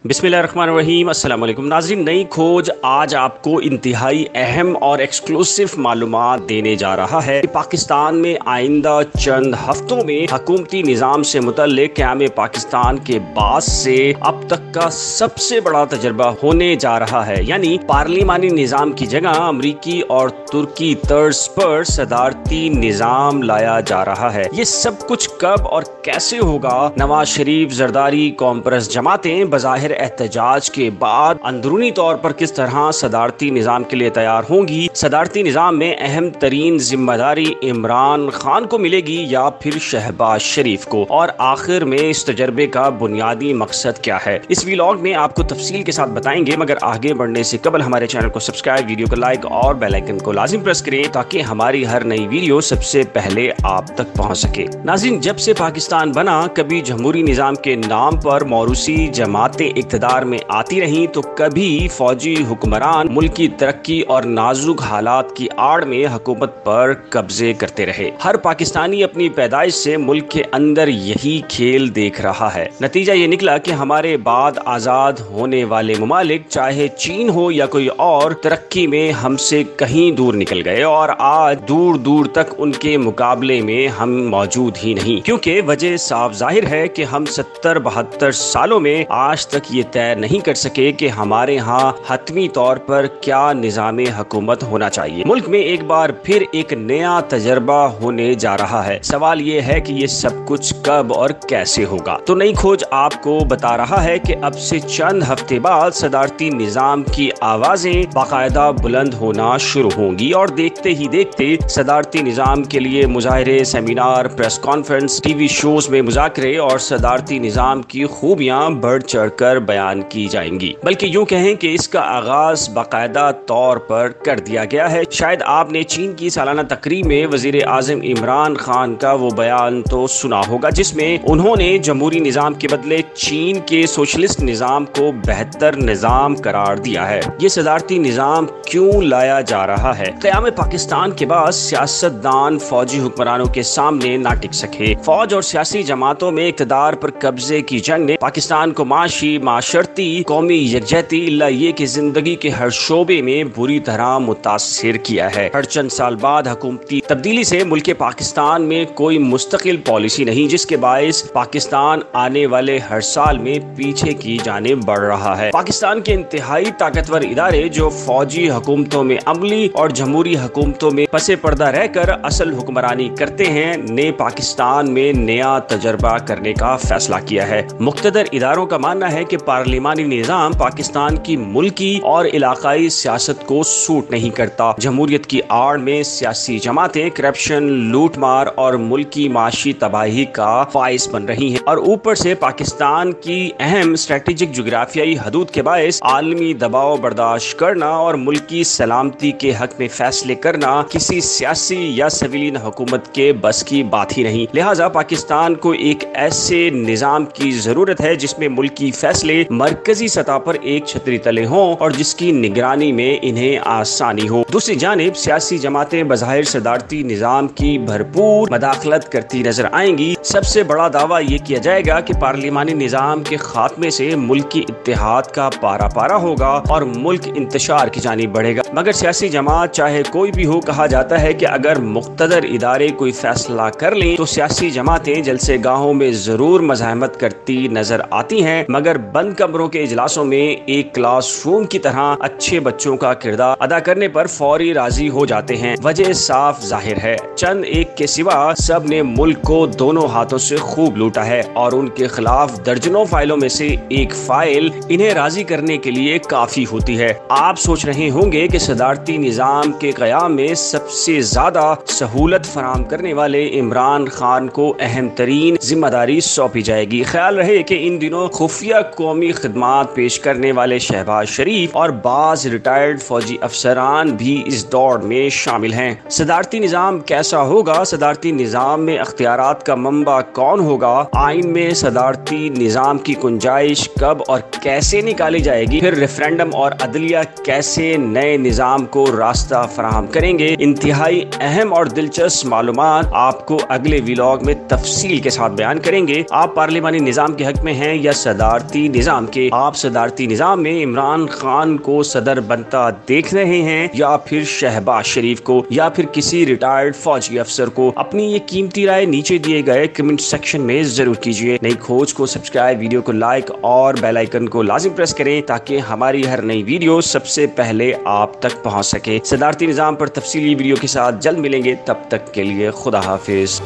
बिस्मिल्लाहिर्रहमानिर्रहीम। अस्सलाम वालेकुम नाज़रीन, नई खोज आज आपको इंतहाई अहम और एक्सक्लूसिव मालूमात देने जा रहा है कि पाकिस्तान में आइंदा चंद हफ्तों में हुकूमती निज़ाम से मुतल्लिक क़याम पाकिस्तान के बाद से अब तक का सबसे बड़ा तजर्बा होने जा रहा है। यानी पार्लिमानी निज़ाम की जगह अमरीकी और तुर्की तर्ज पर सदारती निज़ाम लाया जा रहा है। ये सब कुछ कब और कैसे होगा? नवाज शरीफ, जरदारी, कॉम्प्रेस जमातें बज़ाहिर एहतजाज के बाद अंदरूनी तौर पर किस तरह सदारती निज़ाम के लिए तैयार होंगी? सदारती निज़ाम में अहम तरीन जिम्मेदारी इमरान खान को मिलेगी या फिर शहबाज शरीफ को? और आखिर में इस तजर्बे का बुनियादी मकसद क्या है? इस व्लॉग में आपको तफसील के साथ बताएंगे, मगर आगे बढ़ने से कबल हमारे चैनल को सब्सक्राइब, वीडियो को लाइक और बेल आइकन को लाजिम प्रेस करें ताकि हमारी हर नई वीडियो सबसे पहले आप तक पहुंच सके। नाज़रीन, जब से पाकिस्तान बना, कभी जमहूरी निज़ाम के नाम पर मौरूसी जमातें इक़्तिदार में आती रहीं तो कभी फौजी हुक्मरान मुल्क की तरक्की और नाजुक हालात की आड़ में हुकूमत पर कब्जे करते रहे। हर पाकिस्तानी अपनी पैदाइश से मुल्क के अंदर यही खेल देख रहा है। नतीजा ये निकला कि हमारे बाद आज़ाद होने वाले मुमालिक, चाहे चीन हो या कोई और, तरक्की में हमसे कहीं दूर निकल गए और आज दूर दूर तक उनके मुकाबले में हम मौजूद ही नहीं। क्योंकि वजह साफ जाहिर है कि हम 70-72 सालों में आज तक ये तय नहीं कर सके कि हमारे यहाँ हतमी तौर पर क्या निज़ाम हुकूमत होना चाहिए। मुल्क में एक बार फिर एक नया तजर्बा होने जा रहा है। सवाल ये है कि ये सब कुछ कब और कैसे होगा? तो नई खोज आपको बता रहा है कि अब से चंद हफ्ते बाद सदारती निज़ाम की आवाजें बाकायदा बुलंद होना शुरू होंगी और देखते ही देखते सदारती निज़ाम के लिए मुजाहरे, seminar, press conference, TV shows में मुज़ाकरे और सदारती निज़ाम की खूबियां बढ़ चढ़कर बयान की जाएंगी। बल्कि यूं कहें कि इसका आगाज बाकायदा तौर पर कर दिया गया है। शायद आपने चीन की सालाना तकरीब में वजीर आज़म इमरान खान का वो बयान तो सुना होगा जिसमें उन्होंने जमहूरी निज़ाम के बदले चीन के सोशलिस्ट निज़ाम को बेहतर निज़ाम करार दिया है। ये सदारती निज़ाम क्यों लाया जा रहा है? क़याम पाकिस्तान के बाद सियासतदान फौजी हुक्मरानों के सामने ना टिक सके। फौज और सियासी जमातों में इक़्तिदार पर कब्जे की जंग ने पाकिस्तान को माशी, माशरती, कौमी यकजहती, इल्ला ये कि जिंदगी के हर शोबे में बुरी तरह मुतासिर किया है। हर चंद साल बाद हुकूमती तब्दीली से मुल्क पाकिस्तान में कोई मुस्तकिल पॉलिसी नहीं, जिसके बायस पाकिस्तान आने वाले हर साल में पीछे की जानिब बढ़ रहा है। पाकिस्तान के इंतहाई ताकतवर इदारे जो फौजी हुकूमतों में अमली और जमहूरी हुकूमतों में पसे पर्दा रहकर असल हुक्मरानी करते हैं, ने पाकिस्तान में नया तजर्बा करने का फैसला किया है। मुख्तदर इदारों का मानना है कि पार्लिमानी निज़ाम पाकिस्तान की मुल्की और इलाकाई सियासत को सूट नहीं करता। जमहूरियत की आड़ में सियासी जमातें करप्शन, लूटमार और मुल्की माशी तबाही का बाइस बन रही हैं और ऊपर से पाकिस्तान की अहम स्ट्रेटेजिक जोग्राफियाई हदूद के बायस आलमी दबाव बर्दाश्त करना और मुल्की सलामती के हक में फैसले करना किसी सियासी या सिविलियन हुकूमत के बस की बात ही नहीं। लिहाजा पाकिस्तान को एक ऐसे निज़ाम की जरूरत है जिसमें मुल्की फैसले मरकजी सतह पर एक छतरी तले हों और जिसकी निगरानी में इन्हें आसानी हो। दूसरी जानिब सियासी जमातें बज़ाहिर सदारती निज़ाम की भरपूर मदाखलत करती नजर आएंगी। सबसे बड़ा दावा ये किया जाएगा कि पार्लिमानी निज़ाम के खात्मे से मुल्की इत्तेहाद का पारा पारा होगा और मुल्क इंतशार की जानिब बढ़ेगा। मगर सियासी जमात चाहे कोई भी हो, कहा जाता है कि अगर मुख्तदर इदारे कोई फैसला कर लें तो सियासी जमातें जलसे गाहों में जरूर मज़ाहमत करती नजर आती हैं, मगर बंद कमरों के इजलासों में एक क्लासरूम की तरह अच्छे बच्चों का किरदार अदा करने पर फौरी राजी हो जाते हैं। वजह साफ जाहिर है, चंद एक के सिवा सब ने मुल्क को दोनों हाथों से खूब लूटा है और उनके खिलाफ दर्जनों फाइलों में से एक फाइल इन्हें राजी करने के लिए काफी होती है। आप सोच रहे होंगे कि सदारती निज़ाम के क़याम में सबसे ज्यादा सहूलत फराहम करने वाले इमरान खान को अहम तरीन जिम्मेदारी सौंपी जाएगी। ख्याल रहे कि इन दिनों खुफिया कौमी खिदमात पेश करने वाले शहबाज शरीफ और बाज रिटायर्ड फौजी अफसरान भी इस दौड़ में शामिल हैं। सदारती निज़ाम कैसा होगा? सदारती निज़ाम में अख्तियारात का मंबा कौन होगा? आइन में सदारती निज़ाम की गुंजाइश कब और कैसे निकाली जाएगी? फिर रेफरेंडम और अदलिया कैसे नए निज़ाम को रास्ता रास्ता फराहम करेंगे। इंतहाई अहम और दिलचस्प मालूमात आपको अगले व्लॉग में तफसील के साथ बयान करेंगे। आप पार्लिमानी निजाम के हक में हैं या सदारती निजाम के? आप सदारती निजाम में इमरान खान को सदर बनता देख रहे हैं या फिर शहबाज शरीफ को या फिर किसी रिटायर्ड फौजी अफसर को? अपनी ये कीमती राय नीचे दिए गए कमेंट सेक्शन में जरूर कीजिए। नई खोज को सब्सक्राइब, वीडियो को लाइक और बेल आइकन को लाजिम प्रेस करें ताकि हमारी हर नई वीडियो सबसे पहले आप तक पहुंच सके। सदारती निजाम पर तफसीली वीडियो के साथ जल्द मिलेंगे, तब तक के लिए खुदा हाफिज।